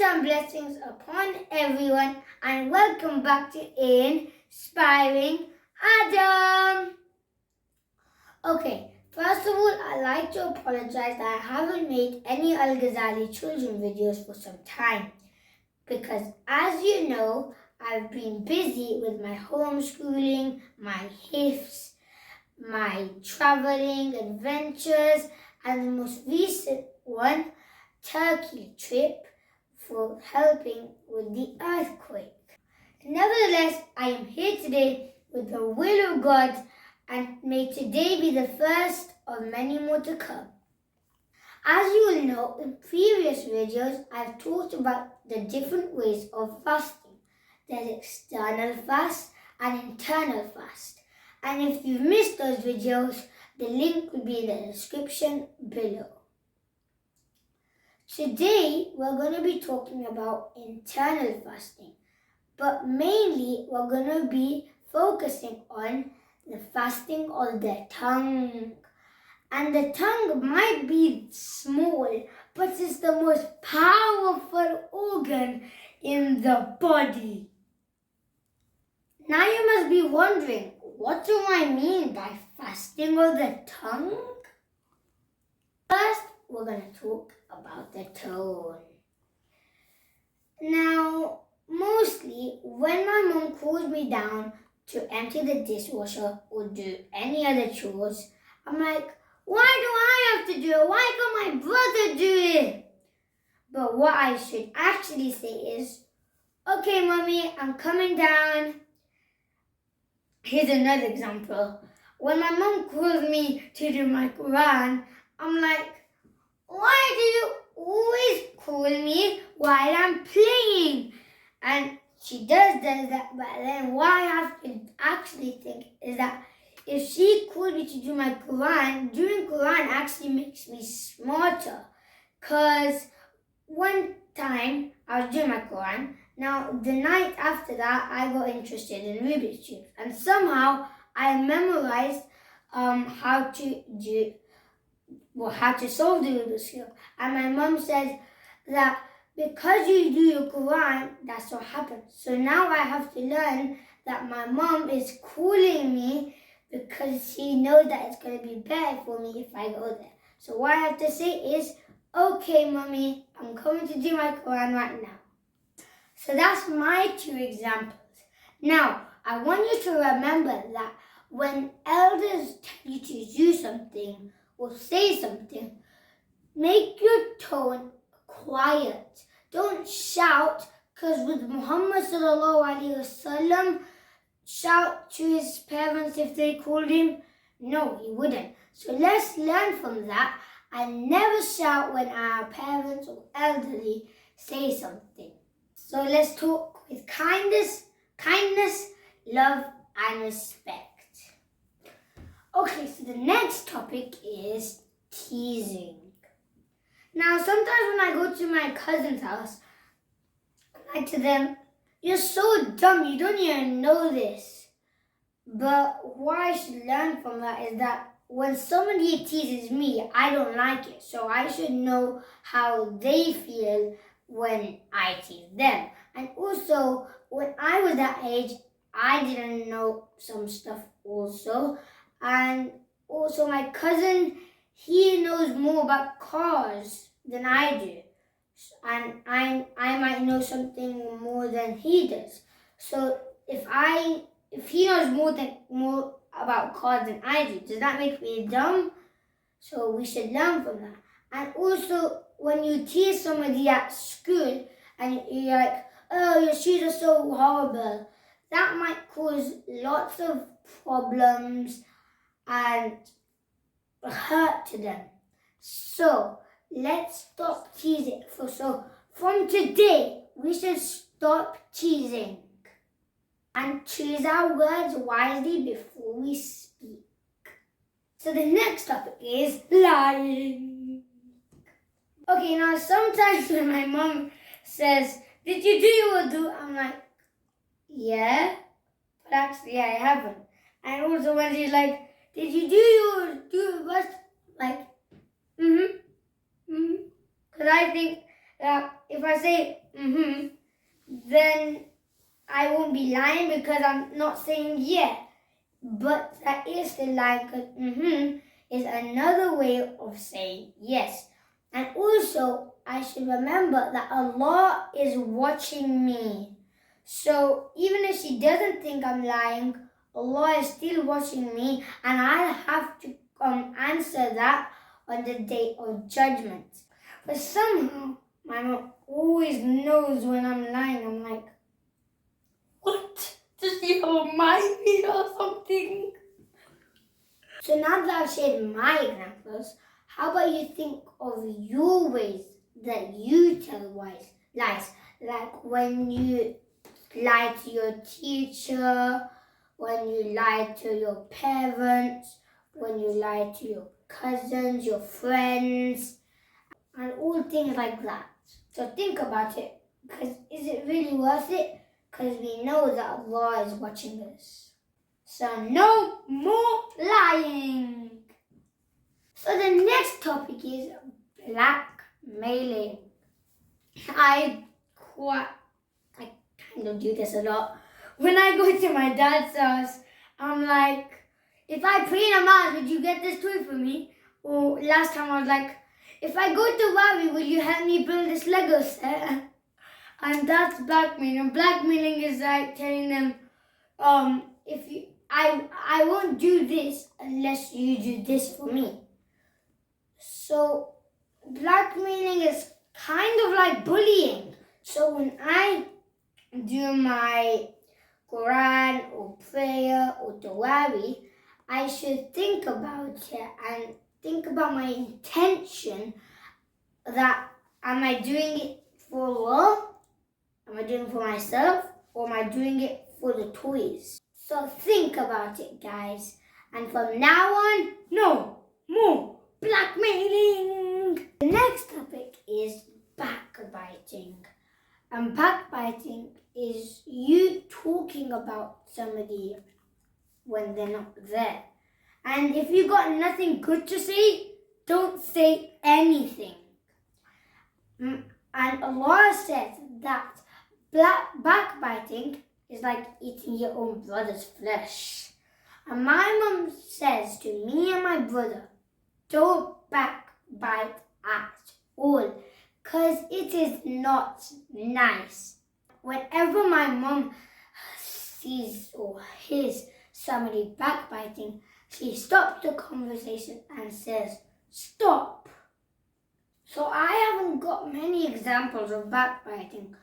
and blessings upon everyone, and welcome back to Inspiring Adam. Okay, first of all, I'd like to apologize that I haven't made any Al Ghazali children videos for some time because, as you know, I've been busy with my homeschooling, my hifz, my traveling adventures, and the most recent one, Turkey trip, for helping with the earthquake. Nevertheless, I am here today with the will of God, and may today be the first of many more to come. As you will know, in previous videos, I've talked about the different ways of fasting. There's external fast and internal fast. And if you've missed those videos, the link will be in the description below. Today, we're going to be talking about internal fasting, but mainly we're going to be focusing on the fasting of the tongue. And the tongue might be small, but it's the most powerful organ in the body. Now you must be wondering, what do I mean by fasting of the tongue? First, we're going to talk about the tone. Now, mostly when my mom calls me down to empty the dishwasher or do any other chores, I'm like, why do I have to do it? Why can't my brother do it? But what I should actually say is, okay, mommy, I'm coming down. Here's another example. When my mom calls me to do my Quran, I'm like, why do you always call me while I'm playing? And she does that, but then what I have to actually think is that if she called me to do my Quran, doing Quran actually makes me smarter. Because one time I was doing my Quran. Now, the night after that, I got interested in Rubik's Cube. And somehow I memorized how to solve the Rubik's Cube. And my mom said that because you do your Quran, that's what happens. So now I have to learn that my mom is calling me because she knows that it's going to be better for me if I go there. So what I have to say is, okay, mommy, I'm coming to do my Quran right now. So that's my two examples. Now, I want you to remember that when elders tell you to do something or say something, make your tone quiet. Don't shout, because with Muhammad sallallahu alaihi wasallam, shout to his parents if they called him? No, he wouldn't. So let's learn from that and never shout when our parents or elderly say something. So let's talk with kindness, love, and respect. Okay, so the next topic is teasing. Now, sometimes when I go to my cousin's house, I like to them, you're so dumb, you don't even know this. But what I should learn from that is that when somebody teases me, I don't like it. So I should know how they feel when I tease them. And also, when I was that age, I didn't know some stuff also. And also my cousin, he knows more about cars than I do. And I might know something more than he does. So if he knows more about cars than I do, does that make me dumb? So we should learn from that. And also, when you tease somebody at school and you're like, oh, your shoes are so horrible, that might cause lots of problems and hurt to them. So let's stop teasing. So from today, we should stop teasing and choose our words wisely before we speak. So the next topic is lying. Okay, now sometimes when my mom says, did you do your wudu? I'm like, yeah, but actually I haven't. And also when she's like, did you do your best? Like, because I think if I say then I won't be lying because I'm not saying yeah. But that is still lying because is another way of saying yes. And also, I should remember that Allah is watching me. So even if she doesn't think I'm lying, Allah is still watching me, and I'll have to answer that on the day of judgment. But somehow, my mom always knows when I'm lying. I'm like, what? Does she have a mind read or something? So now that I've shared my examples, how about you think of your ways that you tell lies? Like when you lie to your teacher, when you lie to your parents, when you lie to your cousins, your friends, and all things like that. So think about it, because is it really worth it? Because we know that Allah is watching us. So no more lying. So the next topic is blackmailing. I kind of do this a lot. When I go to my dad's house, I'm like, if I pray namaz, would you get this toy for me? Or last time I was like, if I go to Wabi, will you help me build this Lego set? And that's blackmailing. Blackmailing is like telling them, I won't do this unless you do this for me. So blackmailing is kind of like bullying. So when I do my Quran or prayer or Tarawih, I should think about it and think about my intention. That am I doing it for Allah? Am I doing it for myself? Or am I doing it for the toys? So think about it, guys. And from now on, no more blackmailing. The next topic is backbiting. And backbiting is you talking about somebody when they're not there. And if you got nothing good to say, don't say anything. And Allah says that backbiting is like eating your own brother's flesh. And my mum says to me and my brother, don't backbite at all, because it is not nice. Whenever my mum sees or hears somebody backbiting, she stops the conversation and says, stop. So I haven't got many examples of backbiting,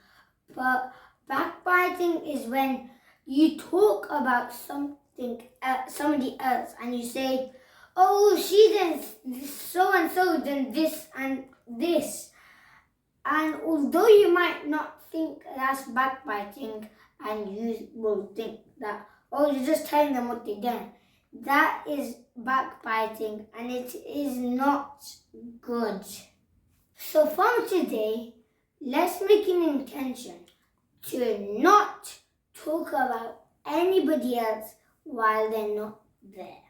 but backbiting is when you talk about somebody else and you say, oh, she did so and so did this and this. And although you might not think that's backbiting and you will think that, oh, you're just telling them what they done, that is backbiting and it is not good. So from today, let's make an intention to not talk about anybody else while they're not there.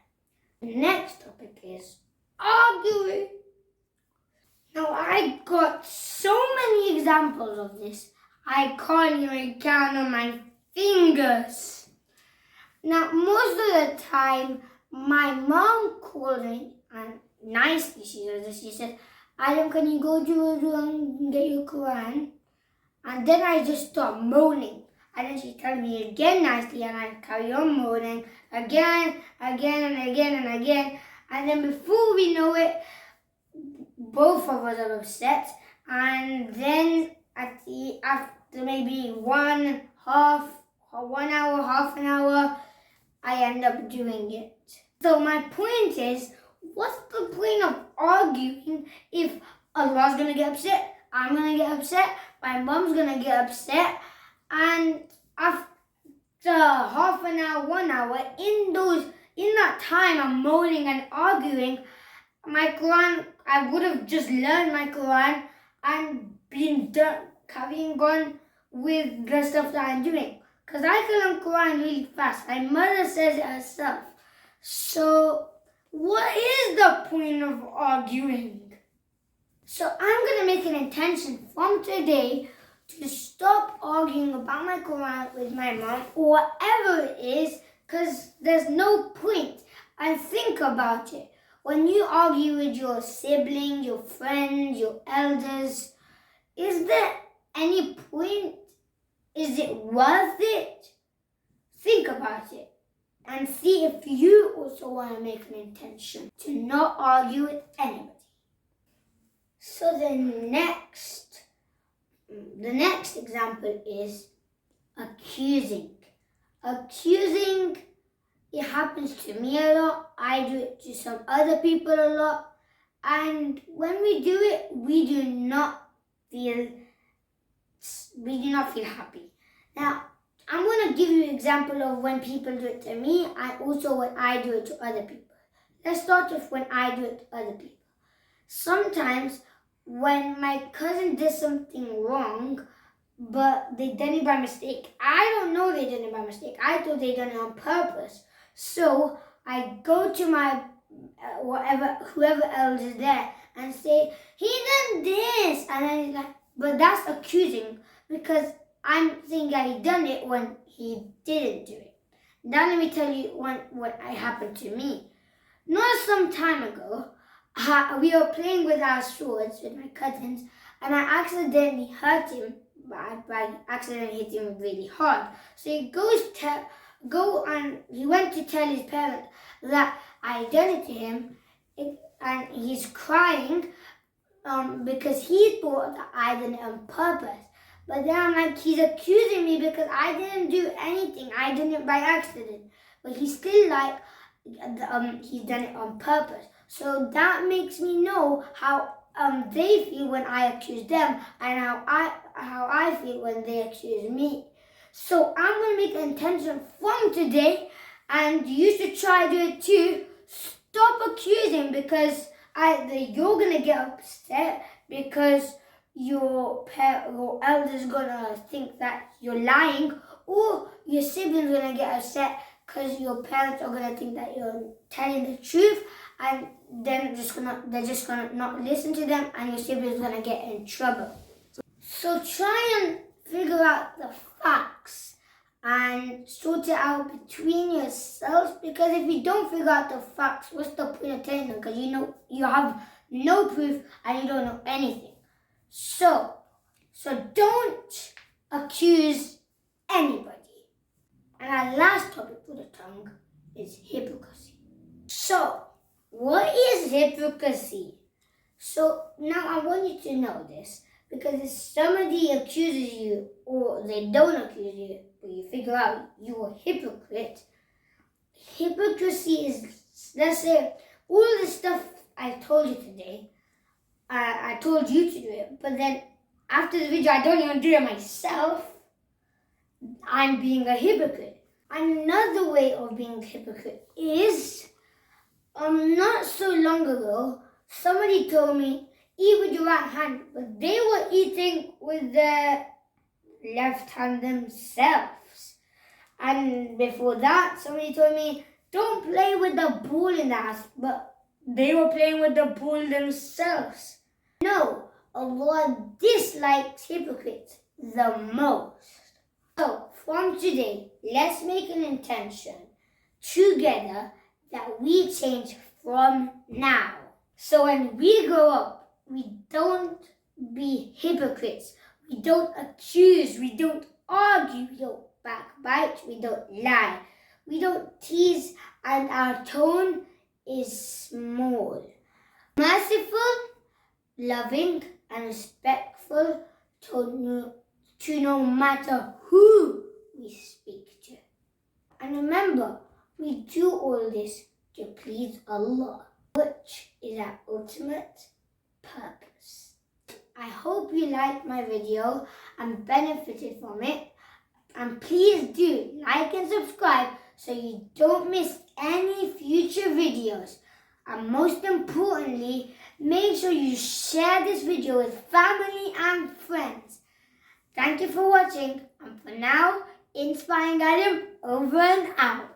The next topic is arguing. Now I got so many examples of this, I can't even count on my fingers. Now most of the time, my mom called me and nicely she said, Adam, can you go to your room and get your Quran? And then I just start moaning. And then she tells me again nicely and I carry on moaning again and again. And then before we know it, both of us are upset. And then after maybe 1 hour, half an hour, I end up doing it. So my point is, what's the point of arguing if Allah's going to get upset, I'm going to get upset, my mom's going to get upset, and after half an hour, 1 hour, in that time I'm moaning and arguing, my Quran, I would have just learned my Quran and been done, carrying on with the stuff that I'm doing. Because I can learn Quran really fast. My mother says it herself. So what is the point of arguing? So I'm going to make an intention from today to stop arguing about my Quran with my mom or whatever it is, because there's no point. And think about it. When you argue with your sibling, your friends, your elders, is there any point? Is it worth it? Think about it and see if you also want to make an intention to not argue with anybody. So the next example is accusing. Accusing, it happens to me a lot. I do it to some other people a lot. And when we do it, we do not feel happy. Now, I'm going to give you an example of when people do it to me and also when I do it to other people. Let's start with when I do it to other people. Sometimes when my cousin did something wrong, but they done it by mistake, I don't know they did it by mistake. I thought they done it on purpose. So I go to my whoever else is there and say, he done this. And then he's like, but that's accusing, because I'm saying that he done it when he didn't do it. Now let me tell you what happened to me. Not some time ago, we were playing with our swords with my cousins, and I accidentally hurt him. By accidentally hit him really hard. So he he went to tell his parents that I done it to him, and he's crying because he thought that I did it on purpose. But then I'm like, he's accusing me because I didn't do anything. I did it by accident. But he's still like, he's done it on purpose. So that makes me know how they feel when I accuse them and how I feel when they accuse me. So I'm going to make an intention from today, and you should try to do it too. Stop accusing, because either you're going to get upset because your elder's going to think that you're lying, or your siblings going to get upset because your parents are going to think that you're telling the truth, and then they're just gonna not listen to them, and your siblings gonna get in trouble. So try and figure out the facts and sort it out between yourselves, because if you don't figure out the facts, what's the point of telling them? Because you have no proof and you don't know anything. So don't accuse anybody. And our last topic for the tongue is hypocrisy. So, what is hypocrisy? So now I want you to know this, because if somebody accuses you or they don't accuse you, but you figure out you're a hypocrite, hypocrisy is, let's say, all the stuff I told you today, I told you to do it, but then after the video I don't even do it myself, I'm being a hypocrite. Another way of being a hypocrite is, not so long ago, somebody told me, eat with your right hand, but they were eating with their left hand themselves. And before that, somebody told me, don't play with the ball in the house, but they were playing with the ball themselves. No, Allah dislikes hypocrites the most. So, from today, let's make an intention together that we change from now. So when we grow up, we don't be hypocrites. We don't accuse. We don't argue. We don't backbite. We don't lie. We don't tease, and our tone is small. Merciful, loving, and respectful to no matter who we speak to. And remember, we do all this to please Allah, which is our ultimate purpose. I hope you liked my video and benefited from it. And please do like and subscribe so you don't miss any future videos. And most importantly, make sure you share this video with family and friends. Thank you for watching, and for now, Inspiring Adam over and out.